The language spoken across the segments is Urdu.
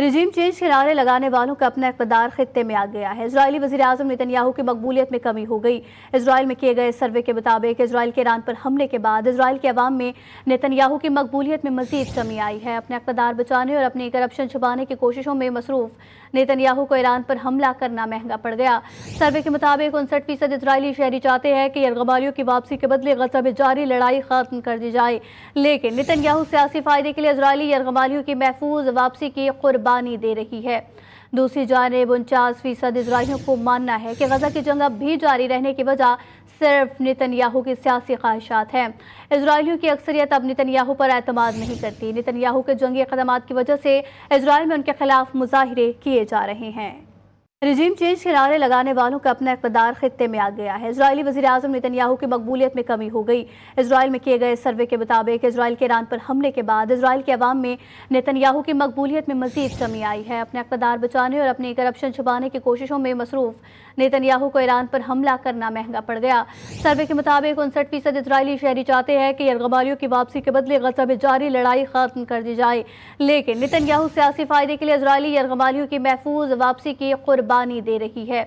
رجیم چینج کے نعرے لگانے والوں کا اپنا اقتدار خطے میں آ گیا ہے۔ اسرائیلی وزیراعظم نیتن یاہو کی مقبولیت میں کمی ہو گئی۔ اسرائیل میں کیے گئے سروے کے مطابق اسرائیل کے ایران پر حملے کے بعد اسرائیل کے عوام میں نیتن یاہو کی مقبولیت میں مزید کمی آئی ہے۔ اپنا اقتدار بچانے اور اپنی کرپشن چھپانے کی کوششوں میں مصروف نیتن یاہو کو ایران پر حملہ کرنا مہنگا پڑ گیا۔ سروے کے مطابق 59% اسرائیلی شہری چاہتے ہیں کہ یرغمالیوں کی واپسی کے بدلے غزہ میں جاری لڑائی ختم کر دی جائے، لیکن نیتن یاہو سیاسی فائدے کے لیے اسرائیلی یرغمالیوں کی محفوظ واپسی کی قربانی دے رہی ہے۔ دوسری جانب 49% اسرائیلیوں کو ماننا ہے کہ غزہ کی جنگ اب بھی جاری رہنے کی وجہ صرف نیتن یاہو کی سیاسی خواہشات ہیں۔ اسرائیلیوں کی اکثریت اب نیتن یاہو پر اعتماد نہیں کرتی۔ نیتن یاہو کے جنگی اقدامات کی وجہ سے اسرائیل میں ان کے خلاف مظاہرے کیے جا رہے ہیں۔ رجیم چینج کے نعرے لگانے والوں کا اپنا اقتدار خطے میں آ گیا ہے۔ اسرائیلی وزیراعظم نیتن یاہو کی مقبولیت میں کمی ہو گئی۔ اسرائیل میں کیے گئے سروے کے مطابق اسرائیل کے ایران پر حملے کے بعد اسرائیل کے عوام میں نیتن یاہو کی مقبولیت میں مزید کمی آئی ہے۔ اپنے اقتدار بچانے اور اپنی کرپشن چھپانے کی کوششوں میں مصروف نیتن یاہو کو ایران پر حملہ کرنا مہنگا پڑ گیا۔ سروے کے مطابق 59% اسرائیلی شہری چاہتے ہیں کہ یرغمالیوں کی واپسی کے بدلے غزہ میں جاری لڑائی ختم کر دی جائے، لیکن نیتن یاہو سیاسی فائدے کے لیے اسرائیلی یرغمالیوں کی محفوظ واپسی کی قربانی دے رہی ہے۔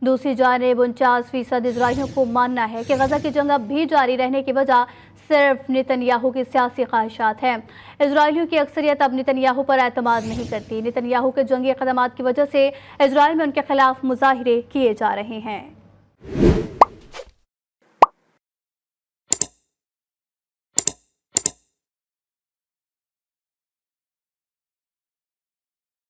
دوسری جانب 49% اسرائیلیوں کو ماننا ہے کہ غزہ کی جنگ اب بھی جاری رہنے کی وجہ صرف نیتن یاہو کی سیاسی خواہشات ہیں۔ اسرائیلیوں کی اکثریت اب نیتن یاہو پر اعتماد نہیں کرتی۔ نیتن یاہو کے جنگی اقدامات کی وجہ سے اسرائیل میں ان کے خلاف مظاہرے کیے جا رہے ہیں۔